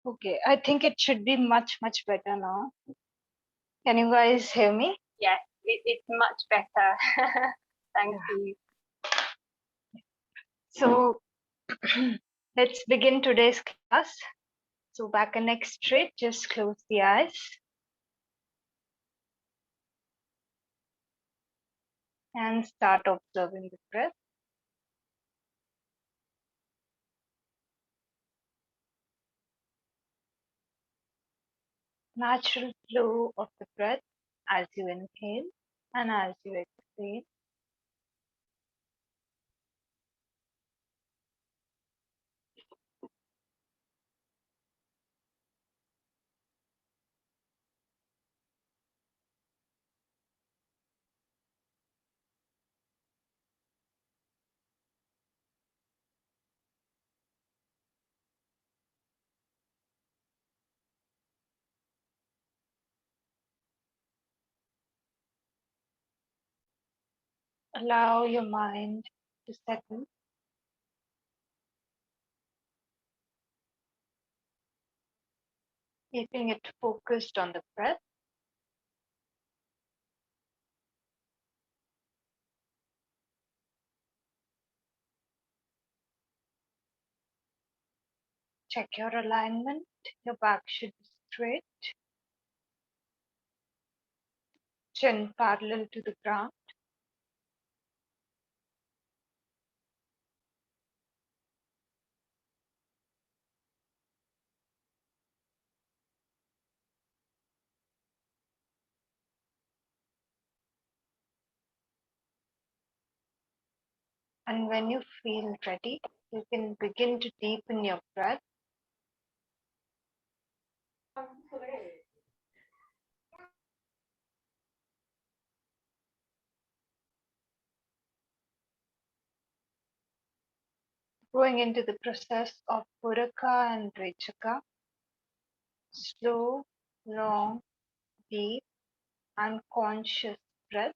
Okay, I think it should be much, much better now. Can you guys hear me? Yes, it's much better. Thank you. So let's begin today's class. So back and neck straight, just close the eyes. And start observing the breath. Natural flow of the breath as you inhale and as you exhale. Allow your mind to settle. Keeping it focused on the breath. Check your alignment. Your back should be straight. Chin parallel to the ground. And when you feel ready, you can begin to deepen your breath. Going into the process of Puraka and Rechaka. Slow, long, deep, and conscious breath.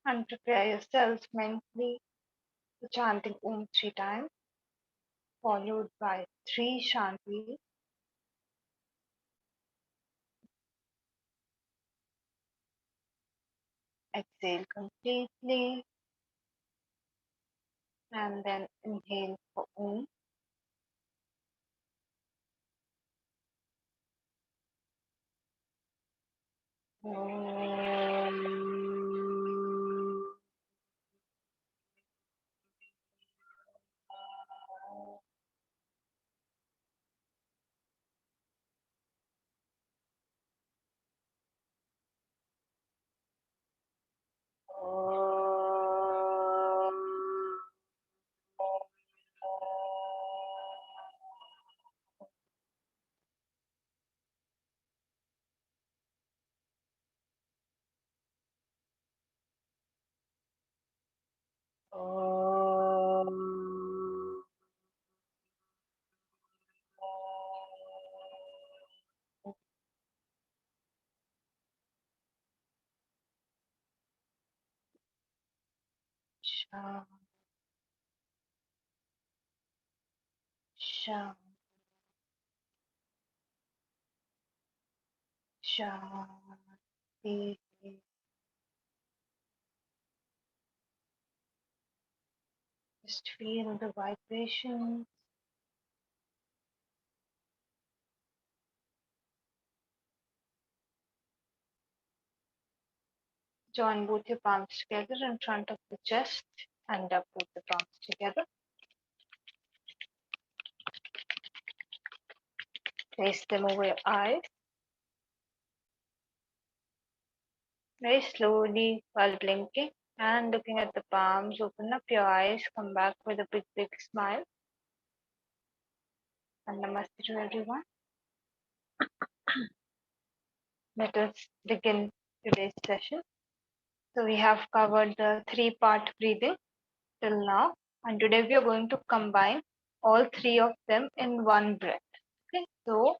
And prepare yourselves mentally for chanting Om 3 times, followed by 3 shantis. Exhale completely, and then inhale for Om. Shanti, Shanti. Just feel the vibration. Join both your palms together in front of the chest and up both the palms together. Place them over your eyes. Very slowly while blinking, And looking at the palms, open up your eyes, come back with a big, big smile. And namaste to everyone. Let us begin today's session. So we have covered the three-part breathing till now, and today we are going to combine all three of them in one breath. Okay, so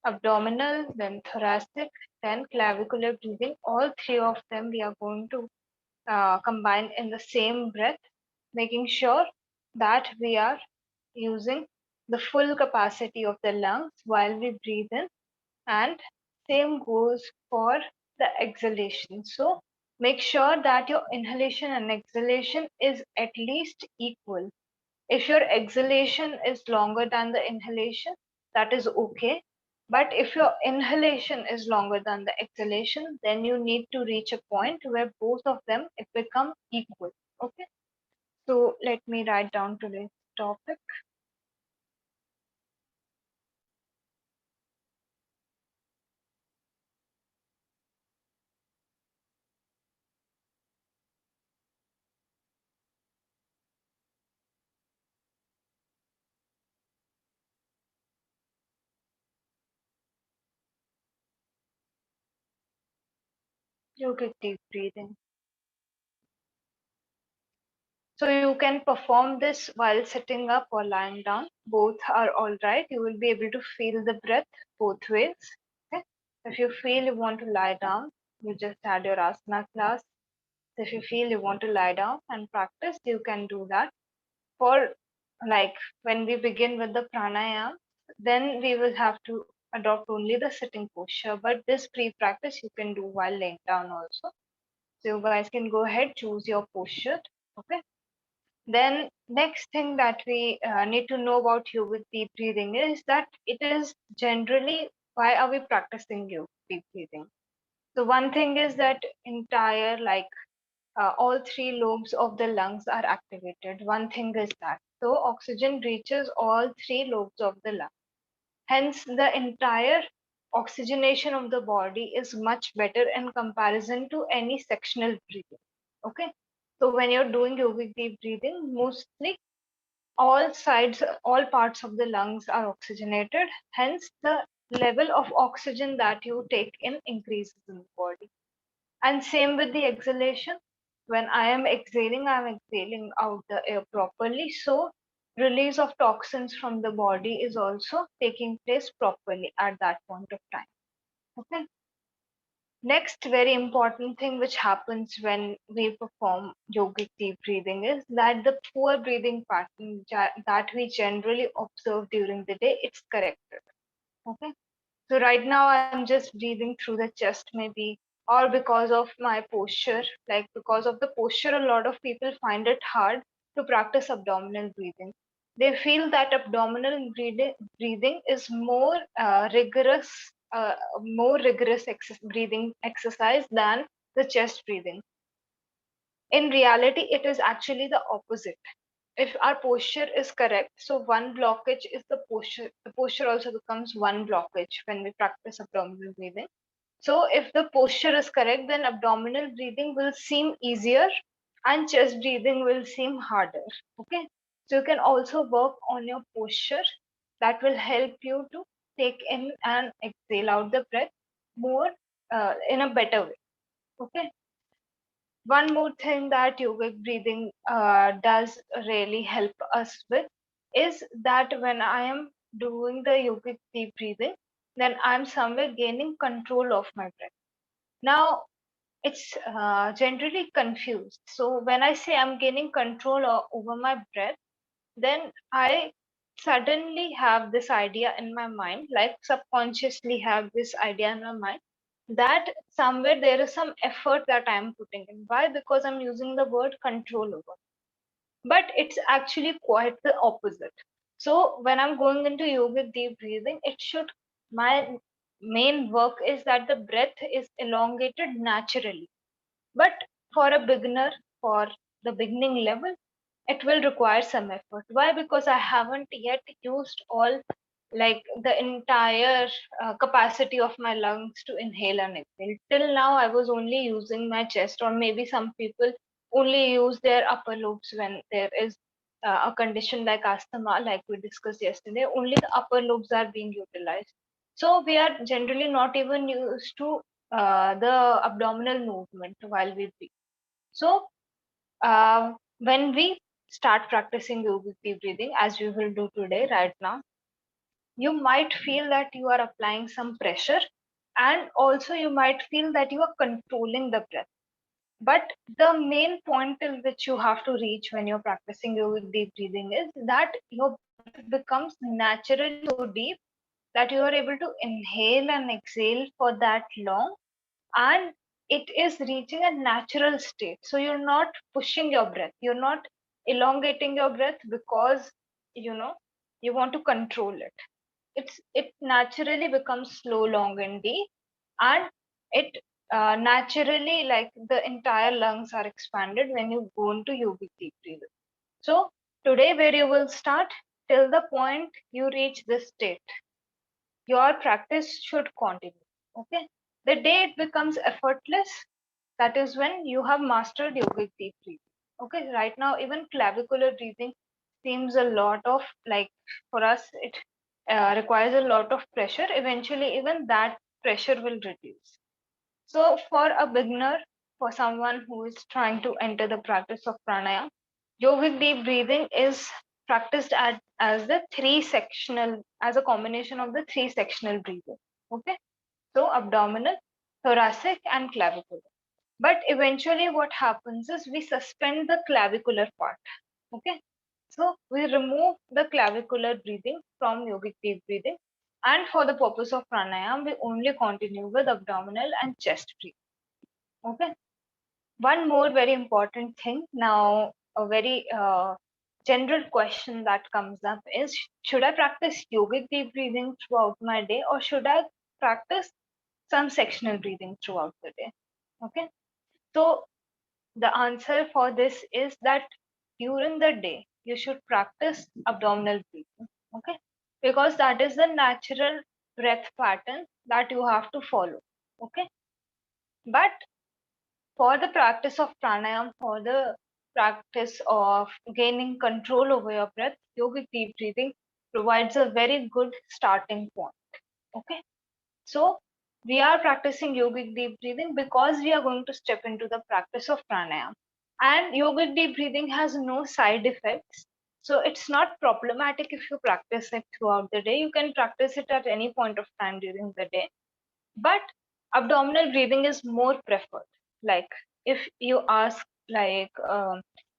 abdominal, then thoracic, then clavicular breathing, all three of them we are going to combine in the same breath, making sure that we are using the full capacity of the lungs while we breathe in, and same goes for the exhalation. So make sure that your inhalation and exhalation is at least equal. If your exhalation is longer than the inhalation, that is okay. But if your inhalation is longer than the exhalation, then you need to reach a point where both of them it become equal. Okay. So let me write down today's topic. Yogic deep breathing. So you can perform this while sitting up or lying down. Both are all right. You will be able to feel the breath both ways. Okay. If you feel you want to lie down, you just had your asana class. So if you feel you want to lie down and practice, you can do that. For like when we begin with the pranayam, then we will have to adopt only the sitting posture. But this pre-practice you can do while laying down also. So you guys can go ahead, choose your posture. Okay. Then next thing that we need to know about yogic deep breathing is that it is generally why are we practicing yogic deep breathing? So one thing is that entire all three lobes of the lungs are activated. One thing is that so oxygen reaches all three lobes of the lung. Hence, the entire oxygenation of the body is much better in comparison to any sectional breathing. Okay, so when you're doing yogic deep breathing, mostly all sides, all parts of the lungs are oxygenated. Hence, the level of oxygen that you take in increases in the body. And same with the exhalation. When I am exhaling out the air properly. So release of toxins from the body is also taking place properly at that point of time. Okay. Next very important thing which happens when we perform yogic deep breathing is that the poor breathing pattern that we generally observe during the day, it's corrected. Okay. So right now I'm just breathing through the chest maybe, or because of my posture, like because of the posture, a lot of people find it hard to practice abdominal breathing. They feel that abdominal breathing is more rigorous breathing exercise than the chest breathing. In reality, it is actually the opposite. If our posture is correct, so one blockage is the posture also becomes one blockage when we practice abdominal breathing. So if the posture is correct, then abdominal breathing will seem easier and chest breathing will seem harder. Okay, so you can also work on your posture. That will help you to take in and exhale out the breath more in a better way. Okay, one more thing that yogic breathing does really help us with is that when I am doing the yogic deep breathing, then I'm somewhere gaining control of my breath. Now, it's generally confused. So, when I say I'm gaining control over my breath, then I suddenly have this idea in my mind, like subconsciously have this idea in my mind that somewhere there is some effort that I'm putting in. Why? Because I'm using the word control over. But it's actually quite the opposite. So when I'm going into yogic deep breathing, my main work is that the breath is elongated naturally. But for a beginner, for the beginning level, it will require some effort. Why? Because I haven't yet used all like the entire capacity of my lungs to inhale and exhale. Till now, I was only using my chest, or maybe some people only use their upper lobes when there is a condition like asthma, like we discussed yesterday. Only the upper lobes are being utilized. So we are generally not even used to the abdominal movement while we breathe. So when we start practicing yogic deep breathing, as we will do today, right now, you might feel that you are applying some pressure, and also you might feel that you are controlling the breath. But the main point till which you have to reach when you're practicing yogic deep breathing is that your breath becomes naturally so deep that you are able to inhale and exhale for that long, and it is reaching a natural state. So you're not pushing your breath, you're not elongating your breath because you know you want to control it. It naturally becomes slow, long, and deep, and it naturally, like, the entire lungs are expanded when you go into yogic deep breathing. So today, where you will start till the point you reach this state, your practice should continue. Okay, the day it becomes effortless, that is when you have mastered yogic deep breathing. Okay, right now even clavicular breathing seems a lot of, like, for us it requires a lot of pressure. Eventually even that pressure will reduce. So for a beginner, for someone who is trying to enter the practice of pranayama, yogic deep breathing is practiced as the three sectional, as a combination of the three sectional breathing. Okay, so abdominal, thoracic, and clavicular. But eventually what happens is we suspend the clavicular part. Okay, so we remove the clavicular breathing from yogic deep breathing, and for the purpose of pranayama we only continue with abdominal and chest breathing. Okay, one more very important thing now, a very general question that comes up is, should I practice yogic deep breathing throughout my day, or should I practice some sectional breathing throughout the day? Okay, so the answer for this is that during the day you should practice abdominal breathing. Okay, because that is the natural breath pattern that you have to follow. Okay, but for the practice of pranayam, for the practice of gaining control over your breath, yogic deep breathing provides a very good starting point. Okay, so we are practicing yogic deep breathing because we are going to step into the practice of pranayam. And yogic deep breathing has no side effects. So it's not problematic if you practice it throughout the day. You can practice it at any point of time during the day. But abdominal breathing is more preferred. Like, if you ask, like,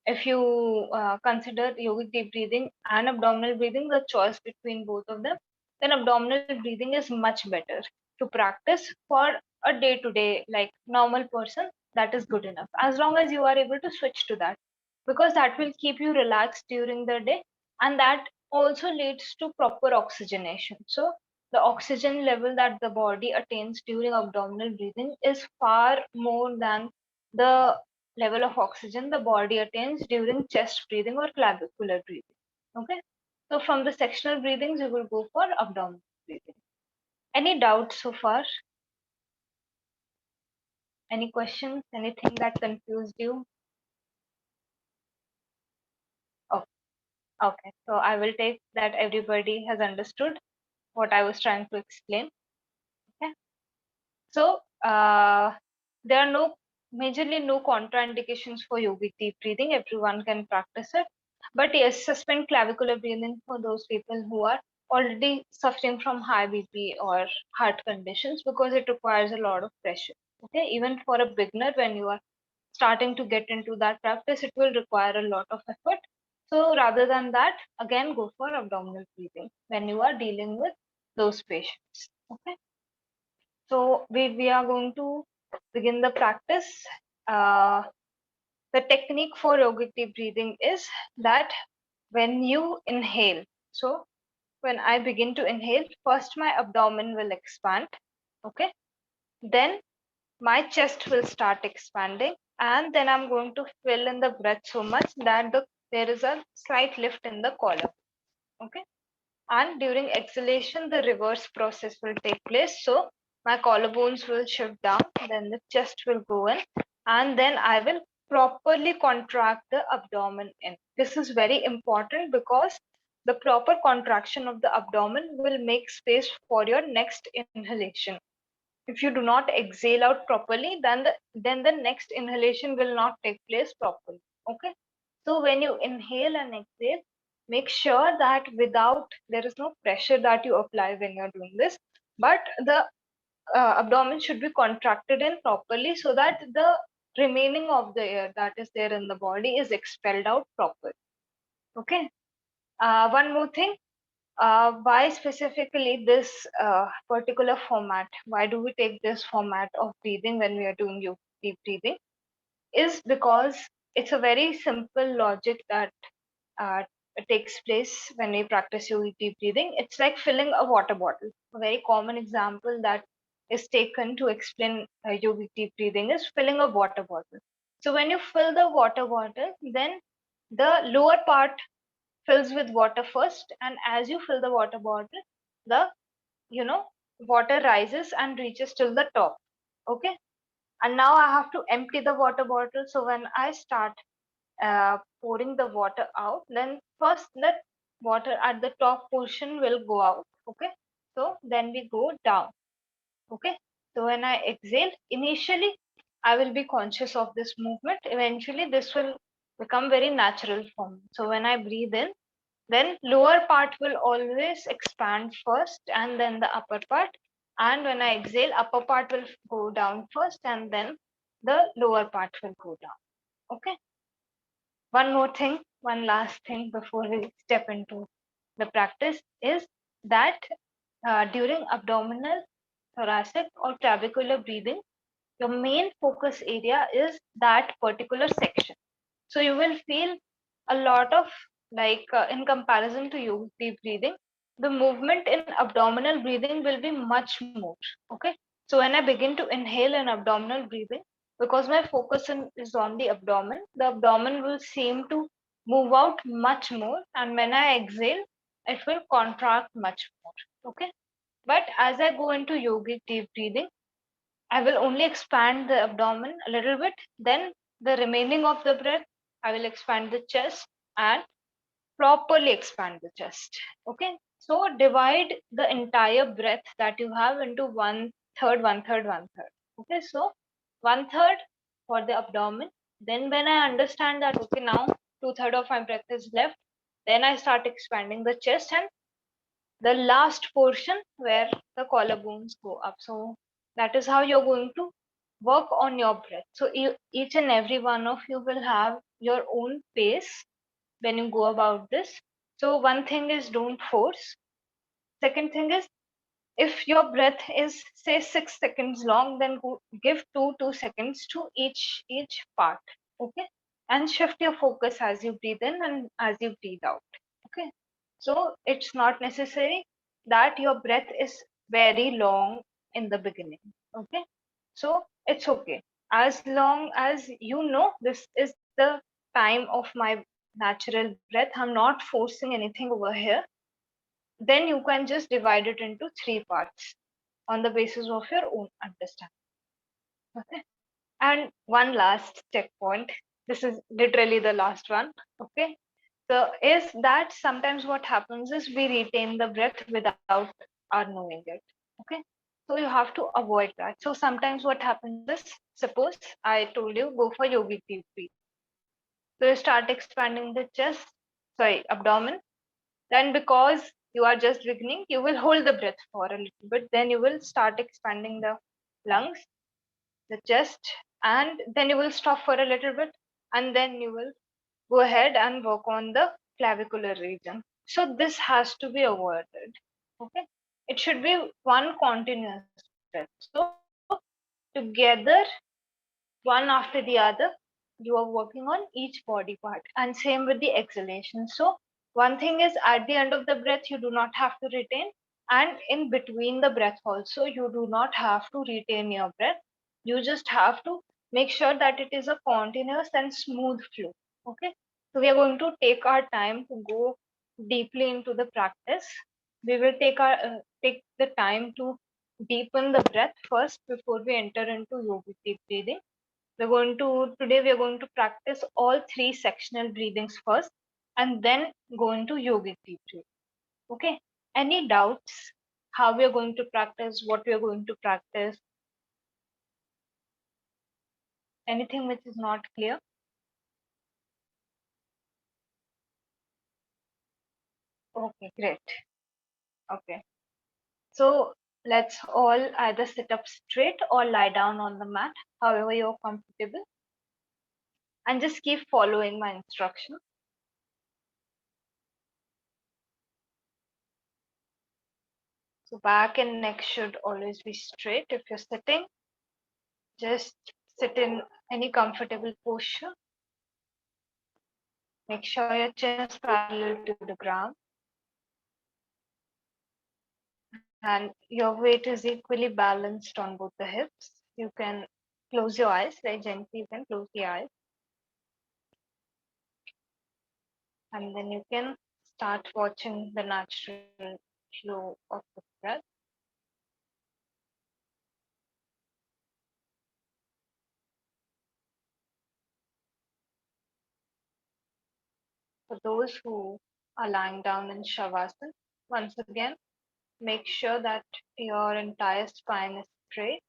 if you consider yogic deep breathing and abdominal breathing, the choice between both of them, then abdominal breathing is much better to practice for a day to day, like, normal person. That is good enough as long as you are able to switch to that, because that will keep you relaxed during the day, and that also leads to proper oxygenation. So the oxygen level that the body attains during abdominal breathing is far more than the level of oxygen the body attains during chest breathing or clavicular breathing. Okay, so from the sectional breathings you will go for abdominal breathing. Any doubts so far? Any questions? Anything that confused you? Oh, okay, so I will take that everybody has understood what I was trying to explain. Okay, so there are majorly no contraindications for yogic deep breathing. Everyone can practice it. But yes, suspend clavicular breathing for those people who are already suffering from high BP or heart conditions, because it requires a lot of pressure. Okay, even for a beginner, when you are starting to get into that practice, it will require a lot of effort. So rather than that, again, go for abdominal breathing when you are dealing with those patients. Okay. So we are going to begin the practice. Uh, the technique for yogic deep breathing is that when you inhale, so when I begin to inhale, first my abdomen will expand. Okay. Then my chest will start expanding, and then I'm going to fill in the breath so much that there is a slight lift in the collar. Okay. And during exhalation, the reverse process will take place. So my collarbones will shift down, then the chest will go in, and then I will properly contract the abdomen in. This is very important because the proper contraction of the abdomen will make space for your next inhalation. If you do not exhale out properly, then the next inhalation will not take place properly. Okay. So when you inhale and exhale, make sure that without there is no pressure that you apply when you're doing this, but the abdomen should be contracted in properly so that the remaining of the air that is there in the body is expelled out properly. Okay. One more thing, why specifically this particular format? Why do we take this format of breathing when we are doing deep breathing? Is because it's a very simple logic that uh, takes place when we practice yogic deep breathing. It's like filling a water bottle. A very common example that is taken to explain yogic deep breathing is filling a water bottle. So when you fill the water bottle, then the lower part fills with water first, and as you fill the water bottle, the you know water rises and reaches till the top. Okay. And now I have to empty the water bottle. So when I start pouring the water out, then first that water at the top portion will go out. Okay. So then we go down. Okay. So when I exhale, initially I will be conscious of this movement. Eventually this will become very natural for me. So when I breathe in, then lower part will always expand first and then the upper part. And when I exhale, upper part will go down first and then the lower part will go down. Okay. One more thing, one last thing before we step into the practice is that during abdominal, thoracic, or clavicular breathing, your main focus area is that particular section. So you will feel a lot of in comparison to yogic deep breathing, the movement in abdominal breathing will be much more. Okay. So when I begin to inhale in abdominal breathing, because my focus is on the abdomen will seem to move out much more. And when I exhale, it will contract much more. Okay. But as I go into yogic deep breathing, I will only expand the abdomen a little bit. Then the remaining of the breath, I will expand the chest and properly expand the chest. Okay. So divide the entire breath that you have into one third, one third, one third. Okay. So one third for the abdomen. Then when I understand that, okay, now two-thirds of my breath is left, then I start expanding the chest and the last portion where the collarbones go up. So that is how you're going to work on your breath. So each and every one of you will have your own pace when you go about this. So one thing is don't force. Second thing is if your breath is say 6 seconds long, then give 2 seconds to each part. Okay. And shift your focus as you breathe in and as you breathe out. Okay. So it's not necessary that your breath is very long in the beginning. Okay. So it's okay. As long as you know this is the time of my natural breath, I'm not forcing anything over here, then you can just divide it into 3 parts on the basis of your own understanding. Okay. And one last checkpoint. This is literally the last one. Okay. So is that sometimes what happens is we retain the breath without our knowing it. Okay. So you have to avoid that. So sometimes what happens is, suppose I told you go for yogic deep breathing. So you start expanding the chest, sorry, abdomen. Then because you are just beginning, you will hold the breath for a little bit. Then you will start expanding the lungs, the chest, and then you will stop for a little bit, and then you will go ahead and work on the clavicular region. So this has to be avoided. Okay. It should be one continuous breath. So together, one after the other, you are working on each body part, and same with the exhalation. So one thing is at the end of the breath, you do not have to retain, and in between the breath also, you do not have to retain your breath. You just have to make sure that it is a continuous and smooth flow. Okay. So we are going to take our time to go deeply into the practice. We will take the time to deepen the breath first before we enter into yogic deep breathing. Today we are going to practice all three sectional breathings first and then go into yogic breathing. Okay. Any doubts how we are going to practice, what we are going to practice? Anything which is not clear? Okay, great. Okay. So let's all either sit up straight or lie down on the mat, however you're comfortable, and just keep following my instructions. So back and neck should always be straight. If you're sitting, just sit in any comfortable posture. Make sure your chin is parallel to the ground and your weight is equally balanced on both the hips. You can close your eyes very gently. You can close the eyes and then you can start watching the natural flow of the breath. For those who are lying down in Shavasana, once again, make sure that your entire spine is straight.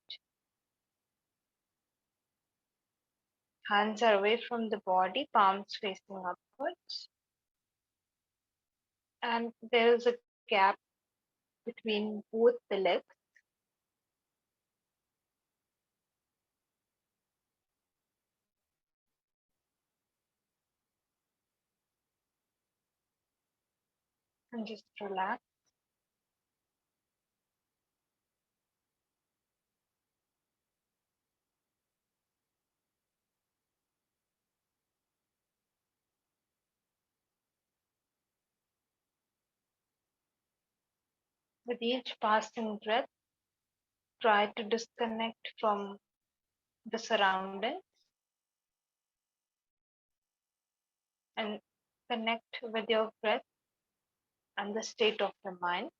Hands are away from the body, palms facing upwards. And there is a gap between both the legs. And just relax. With each passing breath, try to disconnect from the surroundings and connect with your breath and the state of the mind.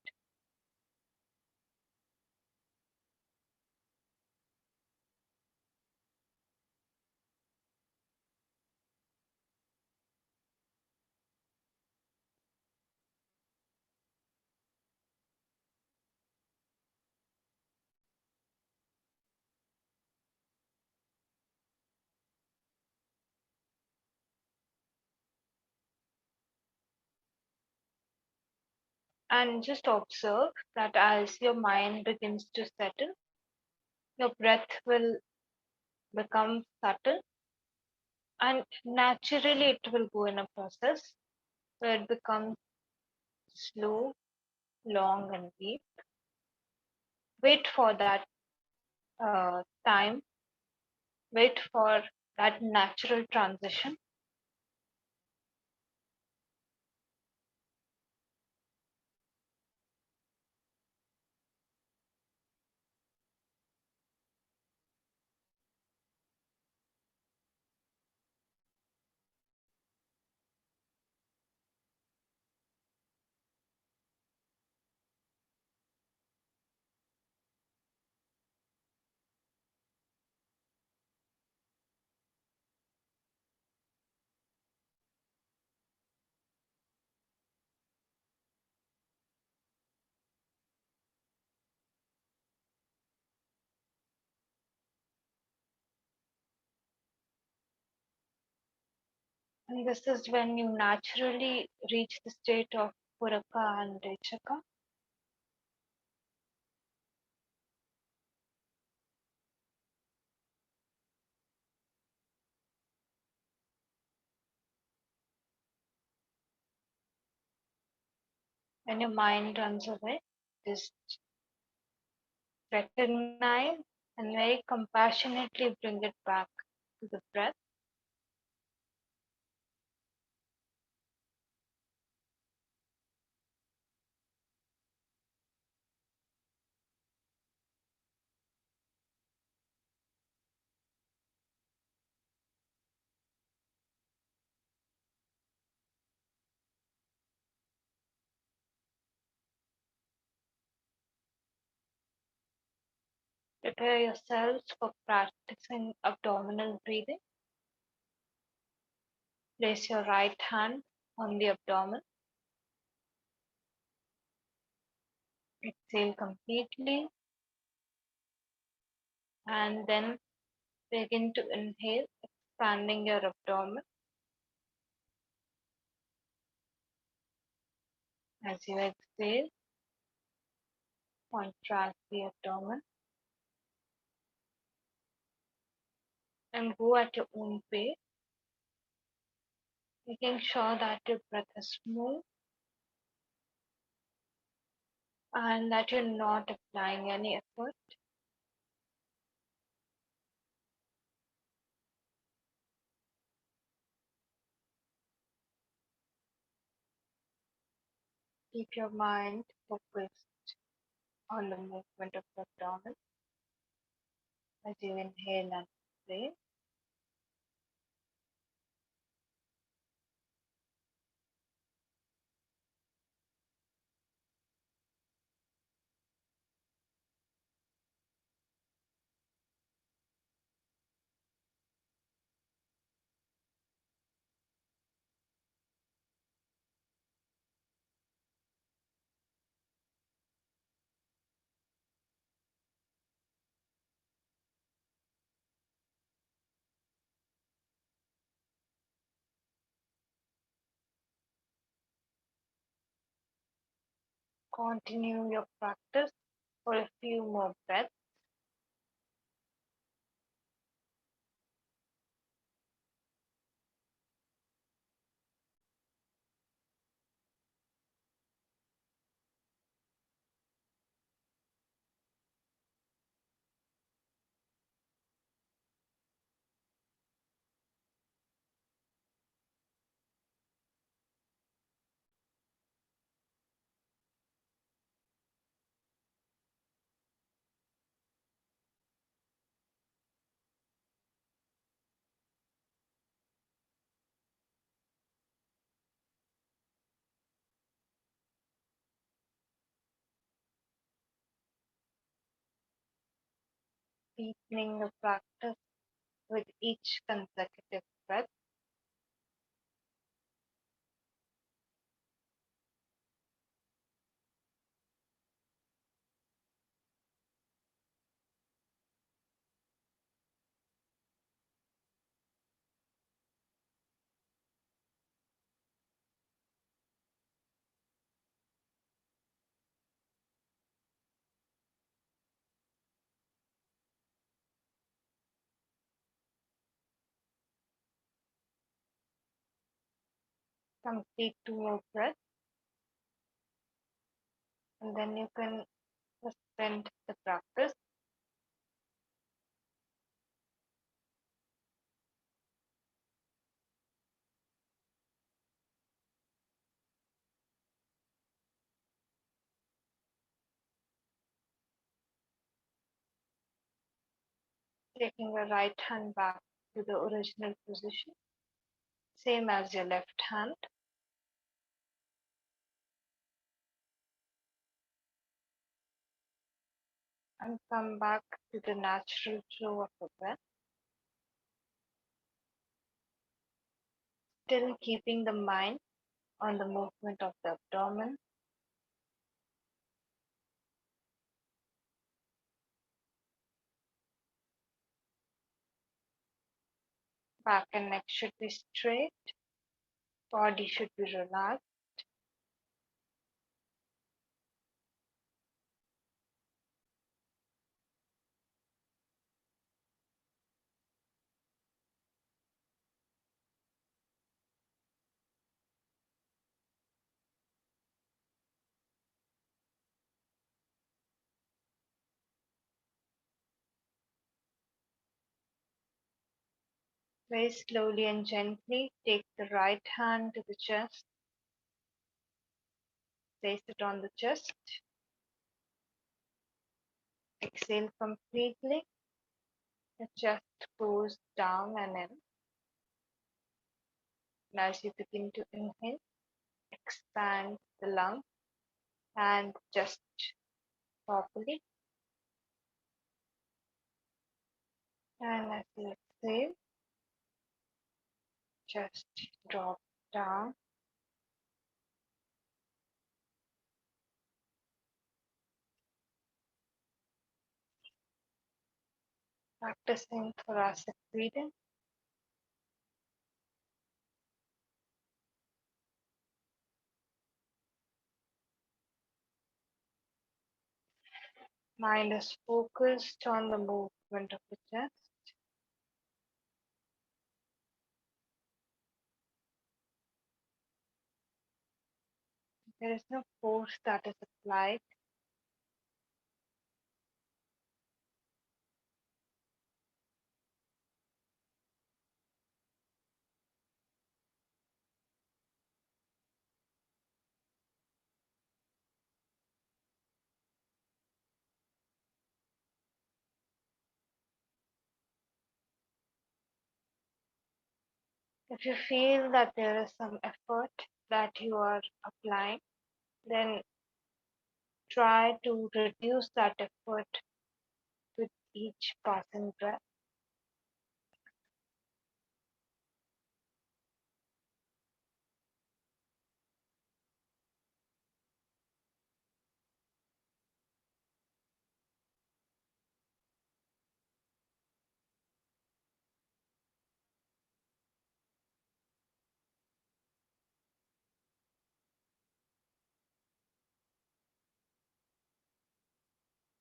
And just observe that as your mind begins to settle, your breath will become subtle and naturally it will go in a process where it becomes slow, long, and deep. Wait for that time, wait for that natural transition. And this is when you naturally reach the state of Puraka and Rechaka. When your mind runs away, just recognize and very compassionately bring it back to the breath. Prepare yourselves for practicing abdominal breathing. Place your right hand on the abdomen. Exhale completely and then begin to inhale, expanding your abdomen. As you exhale, contract the abdomen and go at your own pace, making sure that your breath is smooth and that you're not applying any effort. Keep your mind focused on the movement of the abdomen as you inhale and exhale. Continue your practice for a few more breaths. Deepening the practice with each consecutive breath. Complete 2 more breaths and then you can suspend the practice. Taking the right hand back to the original position, same as your left hand. And come back to the natural flow of the breath, still keeping the mind on the movement of the abdomen. Back and neck should be straight, body should be relaxed. Very slowly and gently take the right hand to the chest, place it on the chest, exhale completely, the chest goes down and in. And as you begin to inhale, expand the lung and chest properly. And as you exhale, just drop down. Practicing thoracic breathing. Mind is focused on the movement of the chest. There is no force that is applied. If you feel that there is some effort that you are applying, then try to reduce that effort with each passing breath.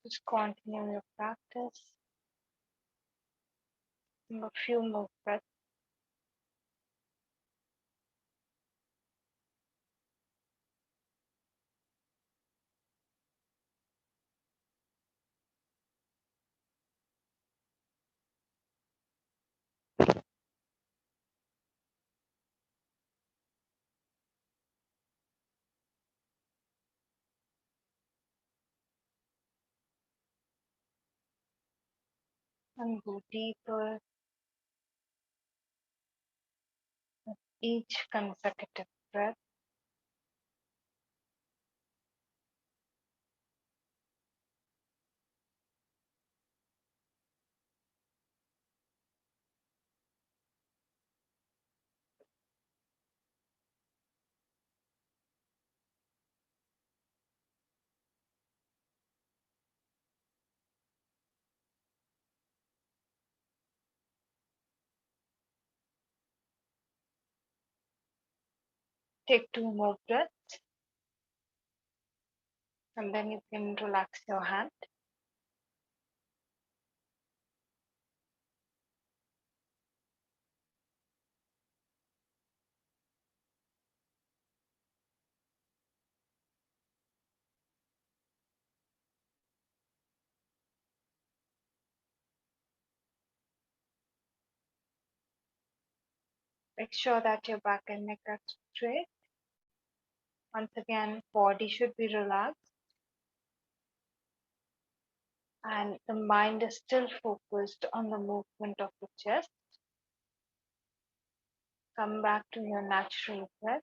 Just continue your practice. A few more breaths. And go deeper with each consecutive breath. Take two more breaths, and then you can relax your hand. Make sure that your back and neck are straight. Once again, body should be relaxed and the mind is still focused on the movement of the chest. Come back to your natural breath.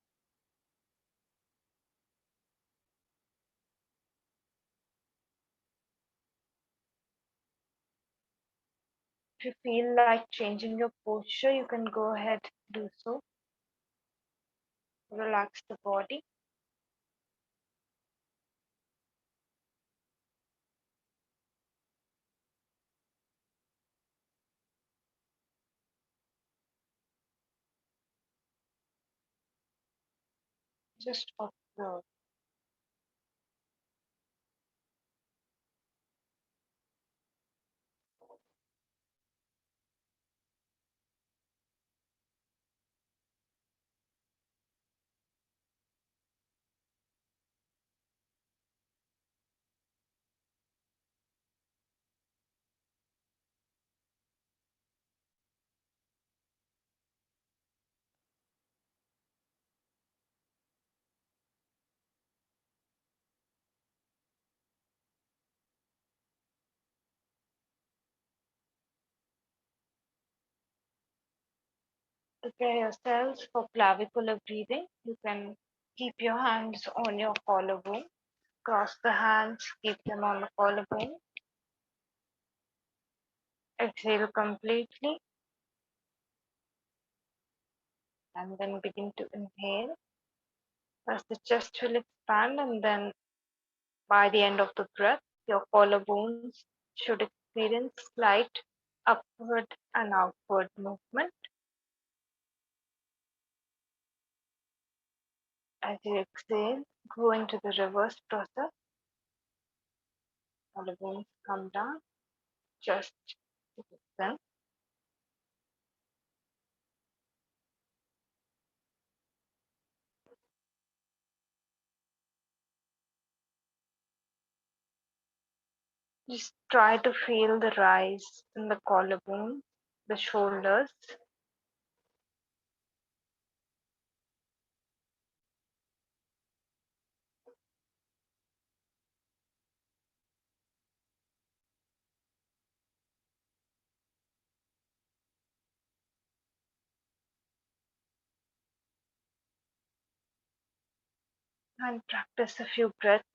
If you feel like changing your posture, you can go ahead and do so. Relax the body. Just observe. Prepare yourselves for clavicular breathing. You can keep your hands on your collarbone. Cross the hands, keep them on the collarbone. Exhale completely and then begin to inhale as the chest will expand, and then by the end of the breath, your collarbones should experience slight upward and outward movement. As you exhale, go into the reverse process. Collarbones come down, chest extend. Just try to feel the rise in the collarbone, the shoulders, and practice a few breaths.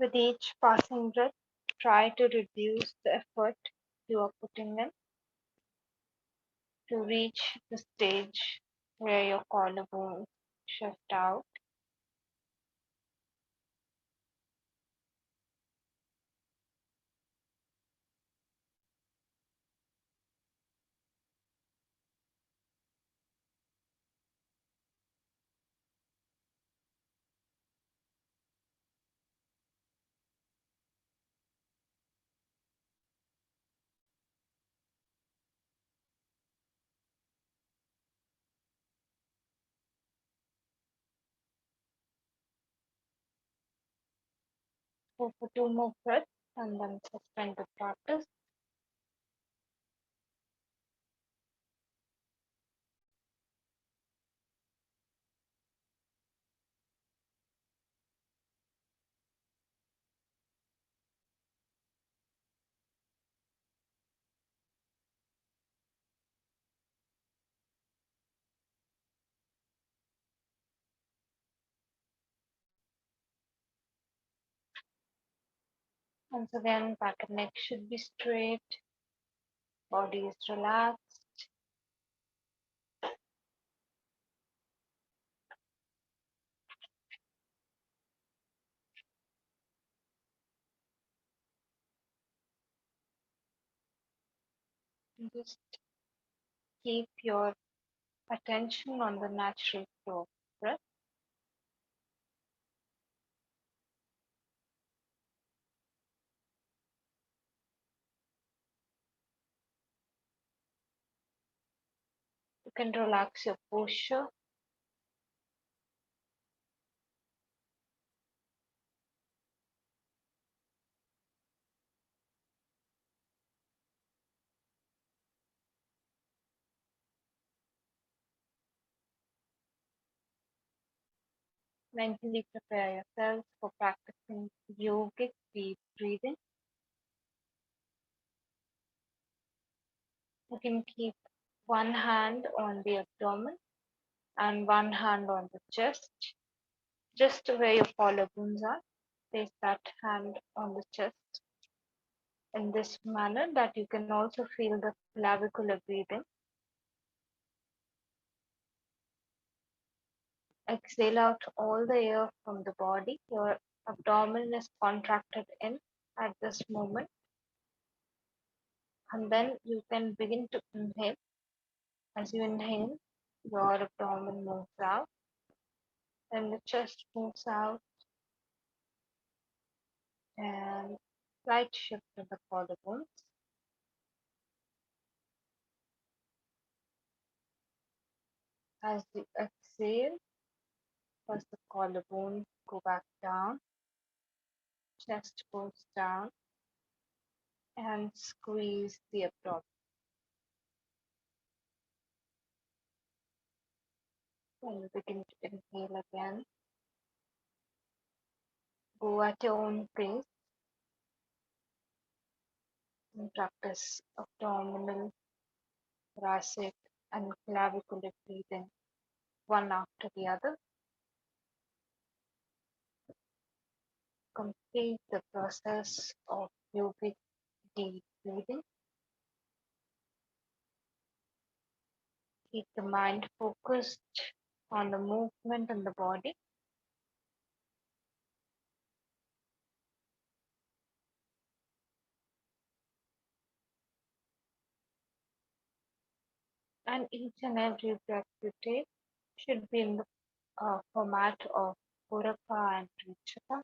With each passing breath, try to reduce the effort you are putting in to reach the stage where your collarbone shift out. Go for two more breaths and then suspend the practice. Once again, back and neck should be straight, body is relaxed. Just keep your attention on the natural flow of breath. You can relax your posture. Mentally prepare yourself for practicing yogic deep breathing. You can keep one hand on the abdomen and one hand on the chest, just where your collarbones are. Place that hand on the chest in this manner that you can also feel the clavicular breathing. Exhale out all the air from the body. Your abdomen is contracted in at this moment, and then you can begin to inhale. As you inhale, your abdomen moves out, then the chest moves out, and slight shift to the collarbones. As you exhale, first the collarbone go back down, chest goes down, and squeeze the abdomen. And begin to inhale again. Go at your own pace and practice abdominal, thoracic, and clavicular breathing one after the other. Complete the process of yogic deep breathing. Keep the mind focused on the movement in the body. And each and every breath you take should be in the format of Purapa and Trichata.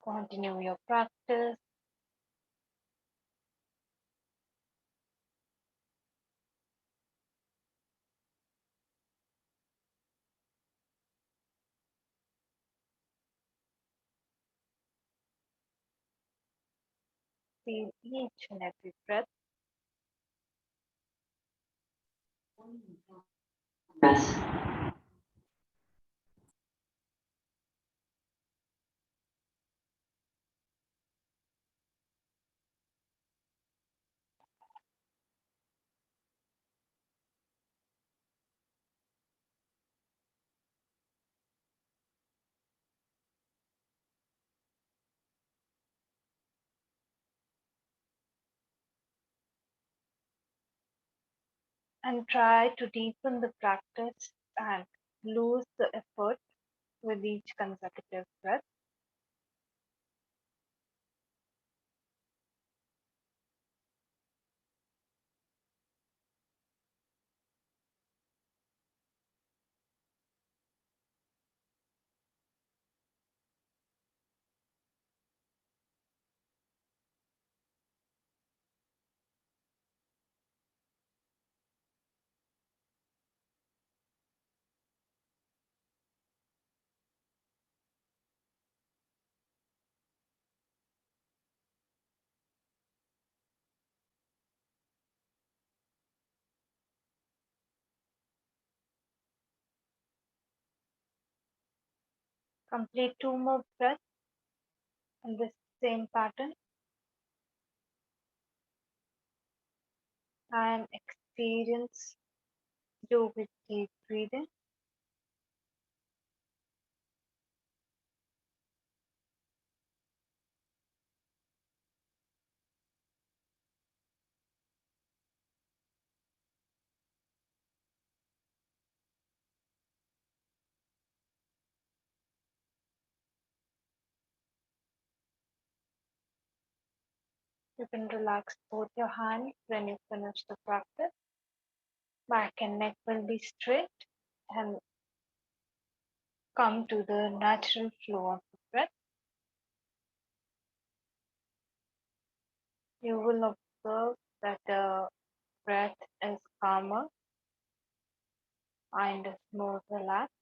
Continue your practice. Feel each and every breath. Yes. And try to deepen the practice and lose the effort with each consecutive breath. Complete 2 more breaths in the same pattern and experience yogic deep breathing. You can relax both your hands when you finish the practice. Back and neck will be straight and come to the natural flow of the breath. You will observe that the breath is calmer, mind is more relaxed.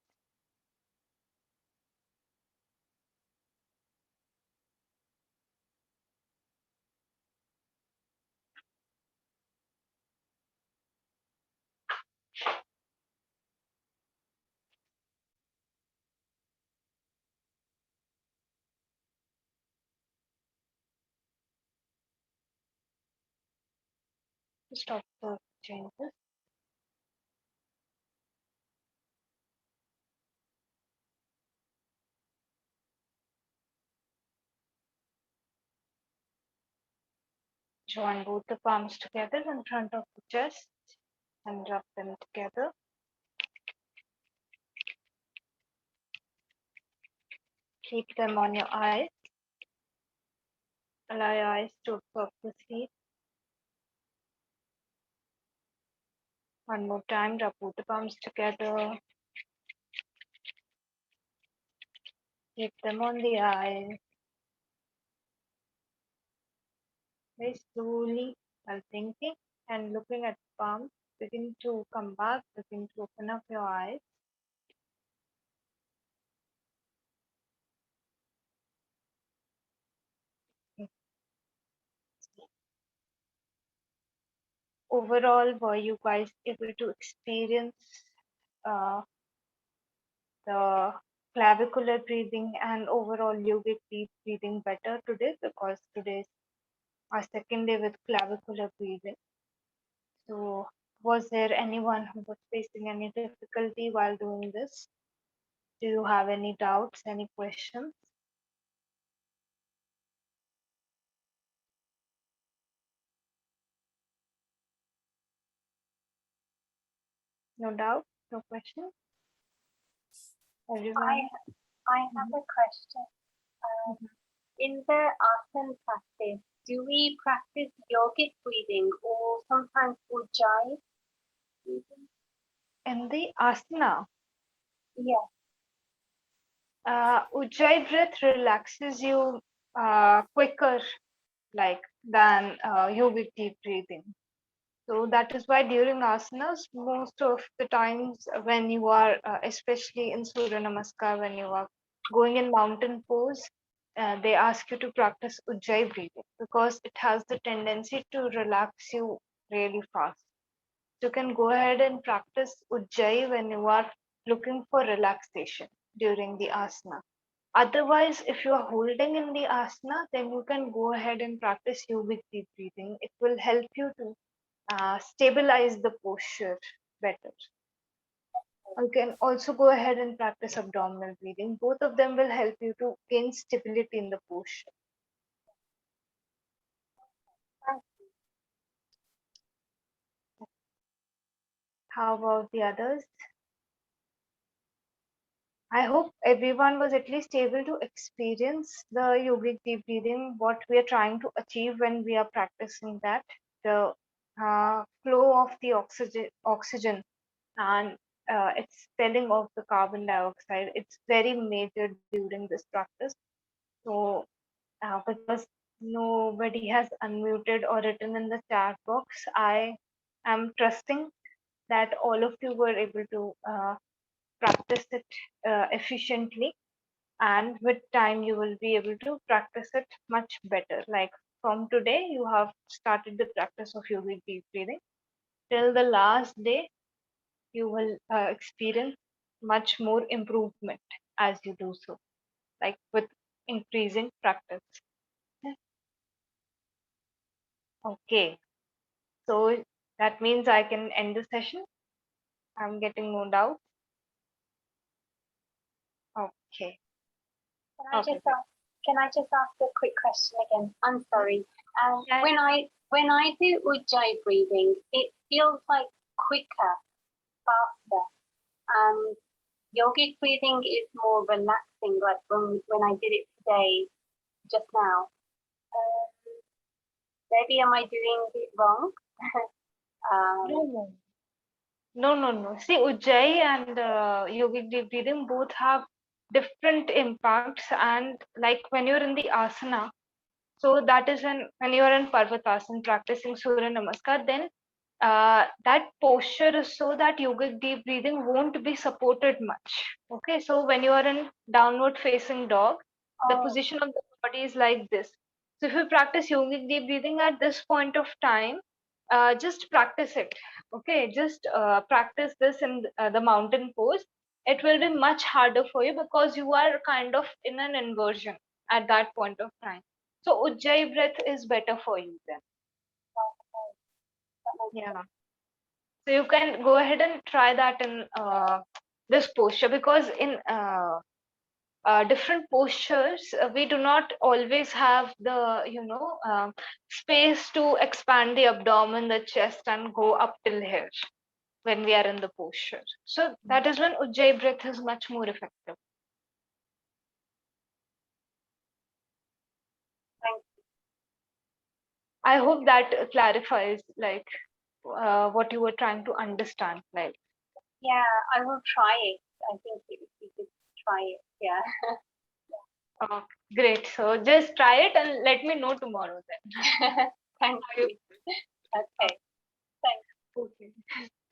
Just observe the changes. Join both the palms together in front of the chest and rub them together. Keep them on your eyes. Allow your eyes to absorb this heat. One more time, rub both the palms together. Keep them on the eyes. Very slowly, while thinking and looking at the palms, begin to come back, begin to open up your eyes. Overall, were you guys able to experience uh, the clavicular breathing and overall yogic deep breathing better today? Because today is our second day with clavicular breathing. So, was there anyone who was facing any difficulty while doing this? Do you have any doubts, any questions? No doubt, no question. I Everyone. I have Mhm. a question. Mhm. In the asana practice, do we practice yogic breathing or sometimes ujjayi breathing? In the asana, Yes. Ujjayi breath relaxes you quicker, like than yogic deep breathing. So that is why during asanas, most of the times when you are, especially in Surya Namaskar, when you are going in mountain pose, they ask you to practice Ujjayi breathing because it has the tendency to relax you really fast. You can go ahead and practice Ujjayi when you are looking for relaxation during the asana. Otherwise, if you are holding in the asana, then you can go ahead and practice yogic deep breathing. It will help you to stabilize the posture better. You can also go ahead and practice abdominal breathing. Both of them will help you to gain stability in the posture. Thank How about the others? I hope everyone was at least able to experience the yogic deep breathing, what we are trying to achieve when we are practicing that, the flow of the oxygen and expelling of the carbon dioxide. It's very major during this practice. So, because nobody has unmuted or written in the chat box, I am trusting that all of you were able to practice it efficiently, and with time you will be able to practice it much better. Like from today you have started the practice of yogic deep breathing, till the last day you will experience much more improvement as you do so, like with increasing practice. Okay, so that means I can end the session. I'm getting no doubt. Okay, Can I okay, just ask? Can I just ask a quick question again? I'm sorry. yeah. When I do ujjayi breathing, it feels like quicker, faster, and yogic breathing is more relaxing. Like when I did it today, just now. Um, maybe am I doing it wrong? No, um, no, no. See, Ujjayi and yogic deep breathing both have different impacts, and like when you're in the asana, so that is when you are in Parvatasana practicing Surya Namaskar, then that posture is so that yogic deep breathing won't be supported much. Okay, so when you are in downward facing dog, the oh, position of the body is like this. So if you practice yogic deep breathing at this point of time, just practice it. Okay, just practice this in the mountain pose. It will be much harder for you because you are kind of in an inversion at that point of time. So Ujjayi breath is better for you then. okay. That makes Yeah. sense. So you can go ahead and try that in this posture, because in different postures we do not always have the space to expand the abdomen, the chest, and go up till here when we are in the posture. So that is when Ujjayi breath is much more effective. Thank I hope that clarifies, like, what you were trying to understand, like. Yeah, I will try it. I think it would be good to try it. Yeah. Oh, great. So just try it and let me know tomorrow then. Thank you. Okay. Thanks. Okay.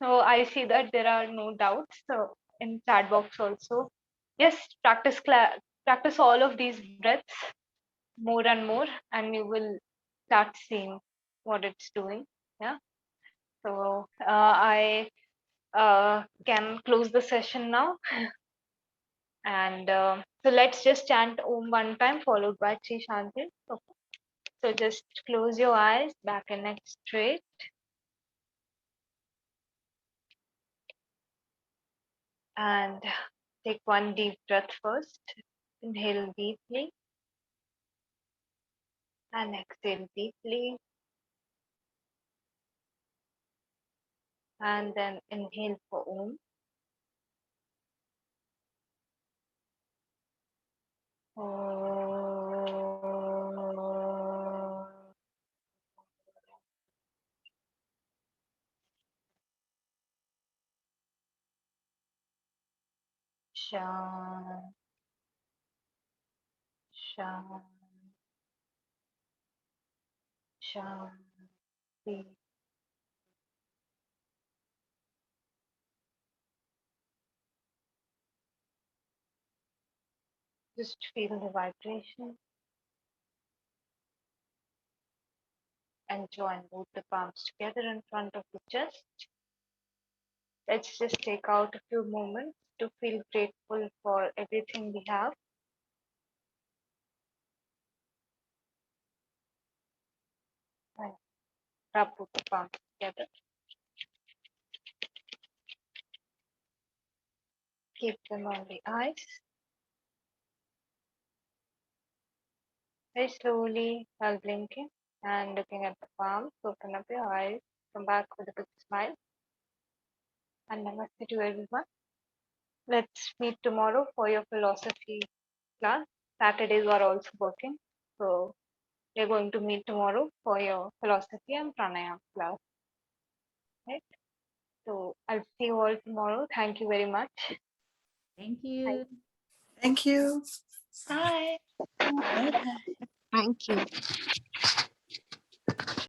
So I see that there are no doubts. So in chat box also, yes, practice all of these breaths more and more, and you will start seeing what it's doing. Yeah. So I can close the session now, and so let's just chant Om one time, followed by Chi Shanti. Okay. So just close your eyes, back and neck straight, and take one deep breath first. Inhale deeply and exhale deeply, and then inhale for Om. Om. Shan, shan, shanti. Just feel the vibration and join both the palms together in front of the chest. Let's just take out a few moments to feel grateful for everything we have. And rub both the palms together. Keep them on the eyes. Very slowly, while blinking and looking at the palms, open up your eyes, come back with a big smile. And namaste to everyone. Let's meet tomorrow for your philosophy class. Saturdays are also working. So we're going to meet tomorrow for your philosophy and pranayama class. Right? So I'll see you all tomorrow. Thank you very much. Thank you. Thank you. Bye. Bye-bye. Thank you.